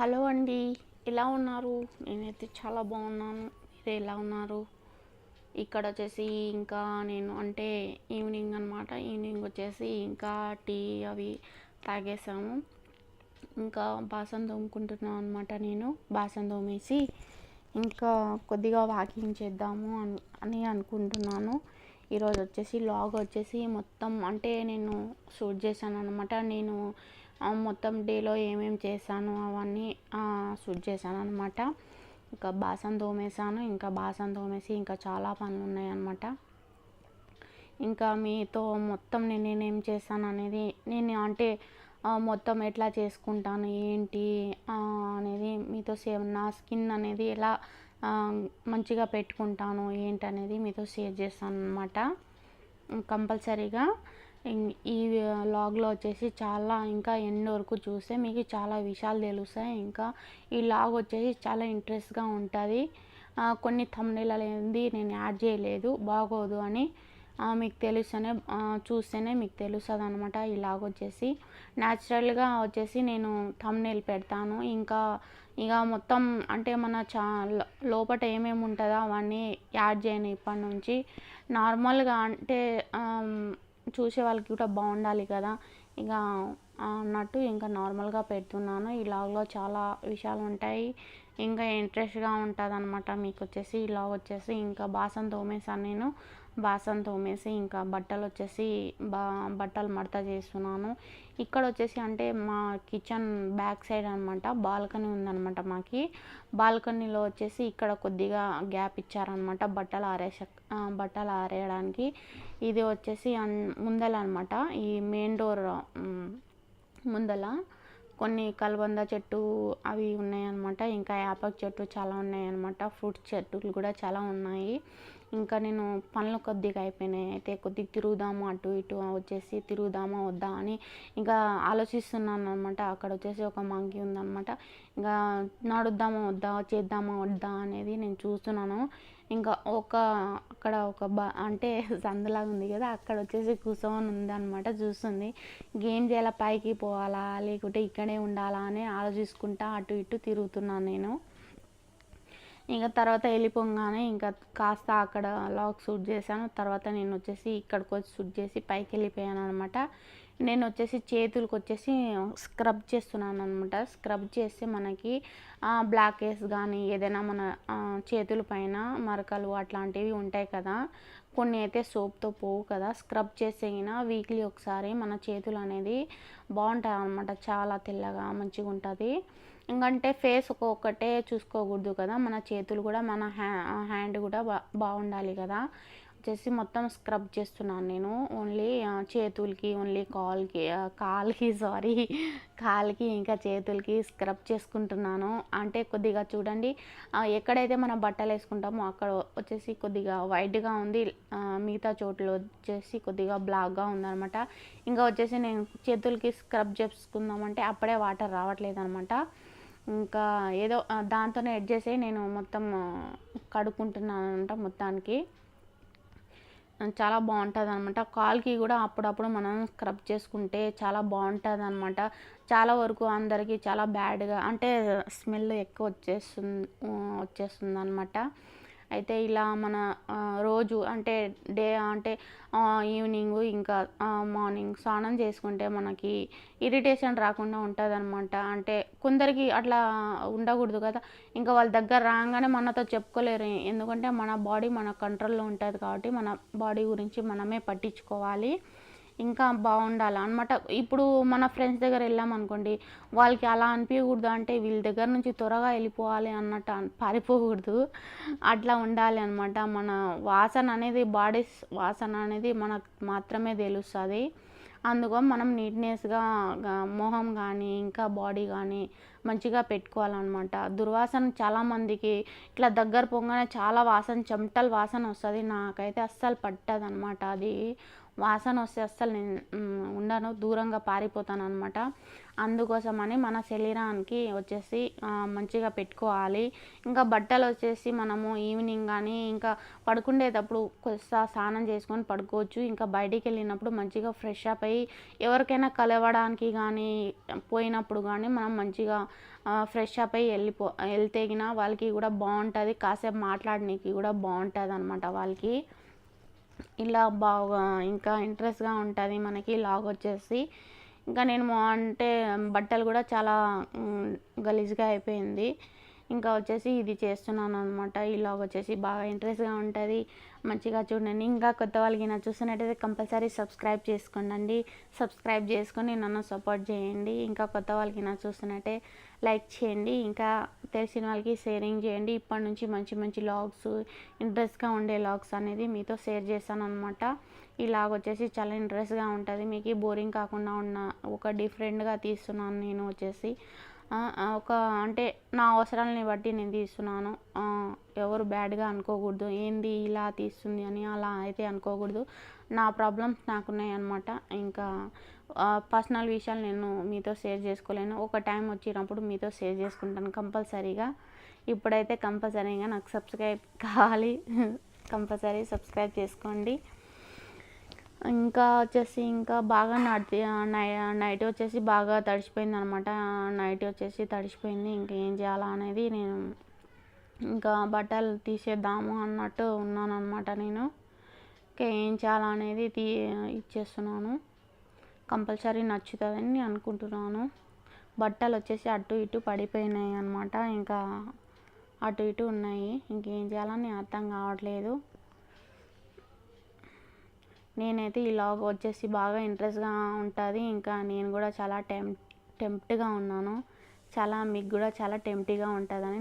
Hello అండి. ఎలా ఉన్నారు? నేనైతే చాలా బాగున్నాను. మీరు ఎలా ఉన్నారు? ఇక్కడ వచ్చేసి ఇంకా నేను అంటే ఈవినింగ్ అనమాట. ఈవినింగ్ వచ్చేసి ఇంకా టీ అవి తాగేసాము. ఇంకా బాసన తోముకుంటున్నాను అనమాట. నేను బాసన తోమేసి ఇంకా కొద్దిగా వాకింగ్ చేద్దాము అని అనుకుంటున్నాను. ఈరోజు వచ్చేసి లాగ్ వచ్చేసి మొత్తం అంటే నేను షూట్ చేశాను అనమాట. నేను మొత్తం డేలో ఏమేమి చేశాను అవన్నీ షూట్ చేశాను అనమాట. ఇంకా బాసన తోమేశాను. ఇంకా బాసన తోమేసి ఇంకా చాలా పనులు ఉన్నాయన్నమాట. ఇంకా మీతో మొత్తం నేనేం చేశాను అనేది నేను అంటే మొత్తం ఎట్లా చేసుకుంటాను ఏంటి అనేది మీతో నా స్కిన్ అనేది ఎలా మంచిగా పెట్టుకుంటాను ఏంటనేది మీతో షేర్ చేస్తాను అనమాట. కంపల్సరీగా ఈ లాగ్లో వచ్చేసి చాలా ఇంకా ఎండ్ వరకు చూస్తే మీకు చాలా విషయాలు తెలుస్తాయి. ఇంకా ఈ లాగ్ వచ్చేసి చాలా ఇంట్రెస్ట్గా ఉంటుంది. కొన్ని థంబ్నెయిల్ అనేది నేను యాడ్ చేయలేదు, బాగోదు అని. మీకు తెలుస్తేనే చూస్తేనే మీకు తెలుస్తుంది అనమాట. ఈ లాగ్ వచ్చేసి న్యాచురల్గా వచ్చేసి నేను థంబ్నెయిల్ పెడతాను. ఇంకా ఇక మొత్తం అంటే మన లోపల ఏమేమి ఉంటుందో అవన్నీ యాడ్ చేయను ఇప్పటి నుంచి. నార్మల్గా అంటే చూసే వాళ్ళకి కూడా బాగుండాలి కదా ఇక అన్నట్టు ఇంకా నార్మల్గా పెడుతున్నాను. ఈ లాగ్లో చాలా విషయాలు ఉంటాయి. ఇంకా ఇంట్రెస్ట్గా ఉంటుంది అనమాట. మీకు వచ్చేసి ఈ లాగ్ వచ్చేసి ఇంకా బాసన తోమేసాను. నేను బాసన తోమేసి ఇంకా బట్టలు వచ్చేసి బట్టలు మడత చేస్తున్నాను. ఇక్కడ వచ్చేసి అంటే మా కిచెన్ బ్యాక్ సైడ్ అనమాట బాల్కనీ ఉందన్నమాట. మాకి బాల్కనీలో వచ్చేసి ఇక్కడ కొద్దిగా గ్యాప్ ఇచ్చారనమాట బట్టలు ఆరేయడానికి. ఇది వచ్చేసి ముందల అనమాట. ఈ మెయిన్ డోర్ ముందల కొన్ని కలబంద చెట్టు అవి ఉన్నాయన్నమాట. ఇంకా యాపక్ చెట్టు చాలా ఉన్నాయన్నమాట. ఫ్రూట్స్ చెట్టులు కూడా చాలా ఉన్నాయి. ఇంకా నేను పనులు కొద్దిగా అయిపోయినాయి. అయితే కొద్దిగా తిరుగుదాము అటు ఇటు వచ్చేసి తిరుగుదామా వద్దా అని ఇంకా ఆలోచిస్తున్నాను అనమాట. అక్కడ వచ్చేసి ఒక మంకీ ఉందన్నమాట. ఇంకా నడుద్దామా వద్దా చేద్దామా వద్దా అనేది నేను చూస్తున్నాను. ఇంకా అక్కడ ఒక అంటే సందులాగా ఉంది కదా, అక్కడ వచ్చేసి కూర్చొని ఉందన్నమాట. చూస్తుంది గేమ్ చేయాలా, పైకి పోవాలా లేకుంటే ఇక్కడే ఉండాలా అని ఆలోచించుకుంటా అటు ఇటు తిరుగుతున్నాను నేను. ఇంకా తర్వాత వెళ్ళిపోగానే ఇంకా కాస్త అక్కడ లాగ్ షూట్ చేశాను. తర్వాత నేను వచ్చేసి ఇక్కడికి వచ్చి షూట్ చేసి పైకి వెళ్ళిపోయాను అనమాట. నేను వచ్చేసి చేతులకు వచ్చేసి స్క్రబ్ చేస్తున్నాను అనమాట. స్క్రబ్ చేస్తే మనకి బ్లాక్ హెయిర్స్ కానీ ఏదైనా మన చేతుల పైన మరకలు అట్లాంటివి ఉంటాయి కదా, కొన్ని అయితే సోప్తో పోవు కదా. స్క్రబ్ చేసేగిన వీక్లీ ఒకసారి మన చేతులు అనేది బాగుంటాయి అనమాట. చాలా తెల్లగా మంచిగా ఉంటుంది. ఇంకంటే ఫేస్ ఒక్కొక్కటే చూసుకోకూడదు కదా, మన చేతులు కూడా మన హ్యాండ్ కూడా బాగుండాలి కదా. వచ్చేసి మొత్తం స్క్రబ్ చేస్తున్నాను నేను. ఓన్లీ చేతులకి ఓన్లీ కాలుకి ఇంకా చేతులకి స్క్రబ్ చేసుకుంటున్నాను. అంటే కొద్దిగా చూడండి, ఎక్కడైతే మనం బట్టలు వేసుకుంటామో అక్కడ వచ్చేసి కొద్దిగా వైట్గా ఉంది, మిగతా చోట్ల వచ్చేసి కొద్దిగా బ్లాక్గా ఉందన్నమాట. ఇంకా వచ్చేసి నేను చేతులకి స్క్రబ్ చేసుకుందామంటే అప్పుడే వాటర్ రావట్లేదు అనమాట. ఇంకా ఏదో దాంతోనే ఎడ్ చేసి నేను మొత్తం కడుక్కుంటున్నాను అనమాట. మొత్తానికి చాలా బాగుంటుంది అనమాట. కాలుకి కూడా అప్పుడప్పుడు మనం స్క్రబ్ చేసుకుంటే చాలా బాగుంటుంది అనమాట. చాలా వరకు అందరికీ చాలా బ్యాడ్గా అంటే స్మెల్ ఎక్కువ వచ్చేస్తుంది అనమాట. అయితే ఇలా మన రోజు అంటే ఈవినింగ్ ఇంకా మార్నింగ్ స్నానం చేసుకుంటే మనకి ఇరిటేషన్ రాకుండా ఉంటుంది అనమాట. అంటే కొందరికి అట్లా ఉండకూడదు కదా, ఇంకా వాళ్ళ దగ్గర రాగానే మనతో చెప్పుకోలేరు. ఎందుకంటే మన బాడీ మన కంట్రోల్లో ఉంటుంది కాబట్టి మన బాడీ గురించి మనమే పట్టించుకోవాలి, ఇంకా బాగుండాలి అనమాట. ఇప్పుడు మన ఫ్రెండ్స్ దగ్గర వెళ్ళామనుకోండి, వాళ్ళకి అలా అనిపించకూడదు, అంటే వీళ్ళ దగ్గర నుంచి త్వరగా వెళ్ళిపోవాలి అన్నట్టు పారిపోకూడదు, అట్లా ఉండాలి అనమాట. మన వాసన అనేది బాడీ వాసన అనేది మనకు మాత్రమే తెలుస్తుంది. అందుకని మనం నీట్నెస్గా మొహం కానీ ఇంకా బాడీ కానీ మంచిగా పెట్టుకోవాలన్నమాట. దుర్వాసన చాలామందికి ఇట్లా దగ్గర పోగానే చాలా వాసన చెమటల వాసన వస్తుంది. నాకైతే అస్సలు పట్టదు అనమాట. అది వాసన వస్తే అస్సలు నేను ఉండను, దూరంగా పారిపోతాను అనమాట. అందుకోసమని మన శరీరానికి వచ్చేసి మంచిగా పెట్టుకోవాలి. ఇంకా బట్టలు వచ్చేసి మనము ఈవినింగ్ కానీ ఇంకా పడుకునేటప్పుడు స్నానం చేసుకొని పడుకోవచ్చు. ఇంకా బయటికి వెళ్ళినప్పుడు మంచిగా ఫ్రెష్ అప్ అయ్యి ఎవరికైనా కలవడానికి కానీ పోయినప్పుడు కానీ మనం మంచిగా ఫ్రెష్ అప్ అయ్యి వెళ్తేగిన వాళ్ళకి కూడా బాగుంటుంది, కాసేపు మాట్లాడడానికి కూడా బాగుంటుంది అనమాట వాళ్ళకి. ఇలా బాగా ఇంకా ఇంట్రెస్ట్గా ఉంటుంది మనకి లాగ్ వచ్చేసి. ఇంకా నేను అంటే బట్టలు కూడా చాలా గలీజ్గా అయిపోయింది. ఇంకా వచ్చేసి ఇది చేస్తున్నాను అనమాట. ఇలాగ వచ్చేసి బాగా ఇంట్రెస్ట్గా ఉంటుంది, మంచిగా చూడండి. ఇంకా కొత్త వాళ్ళకి నా చూస్తున్నట్టయితే కంపల్సరీ సబ్స్క్రైబ్ చేసుకోండి, సబ్స్క్రైబ్ చేసుకొని నన్ను సపోర్ట్ చేయండి. ఇంకా కొత్త వాళ్ళకి నా చూస్తున్నట్టే లైక్ చేయండి, ఇంకా తెలిసిన వాళ్ళకి షేరింగ్ చేయండి. ఇప్పటి నుంచి మంచి మంచి లాగ్స్, ఇంట్రెస్ట్గా ఉండే లాగ్స్ అనేది మీతో షేర్ చేస్తాను అనమాట. ఈ లాగ్ వచ్చేసి చాలా ఇంట్రెస్ట్గా ఉంటుంది, మీకు బోరింగ్ కాకుండా ఉన్న ఒక డిఫరెంట్గా తీస్తున్నాను నేను వచ్చేసి. ఒక అంటే నా అవసరాలని బట్టి నేను తీస్తున్నాను. ఎవరు బ్యాడ్గా అనుకోకూడదు, ఏంది ఇలా తీస్తుంది అని అలా అయితే అనుకోకూడదు. నా ప్రాబ్లమ్స్ నాకున్నాయి అనమాట. ఇంకా పర్సనల్ విషయాలు నేను మీతో షేర్ చేసుకోలేను. ఒక టైం వచ్చినప్పుడు మీతో షేర్ చేసుకుంటాను కంపల్సరీగా. ఇప్పుడైతే కంపల్సరీగా నాకు సబ్స్క్రైబ్ కావాలి, కంపల్సరీ సబ్స్క్రైబ్ చేసుకోండి. ఇంకా వచ్చేసి ఇంకా బాగా నైట్ వచ్చేసి బాగా తడిసిపోయింది అనమాట. నైట్ వచ్చేసి తడిసిపోయింది. ఇంకేం చేయాలా అనేది నేను ఇంకా బట్టలు తీసేద్దాము అన్నట్టు ఉన్నాను అనమాట. నేను ఇంకా ఏం చేయాలా అనేది ఇచ్చేస్తున్నాను. కంపల్సరీ నచ్చుతుందని నేను అనుకుంటున్నాను. బట్టలు వచ్చేసి అటు ఇటు పడిపోయినాయి అనమాట, ఇంకా అటు ఇటు ఉన్నాయి. ఇంకేం చేయాలని అర్థం కావట్లేదు. నేనైతే ఈ లాగ్ వచ్చేసి బాగా ఇంట్రెస్ట్గా ఉంటుంది. ఇంకా నేను కూడా చాలా టెంప్ట్గా ఉన్నాను, చాలా మీకు కూడా చాలా టెంప్టీగా ఉంటుందని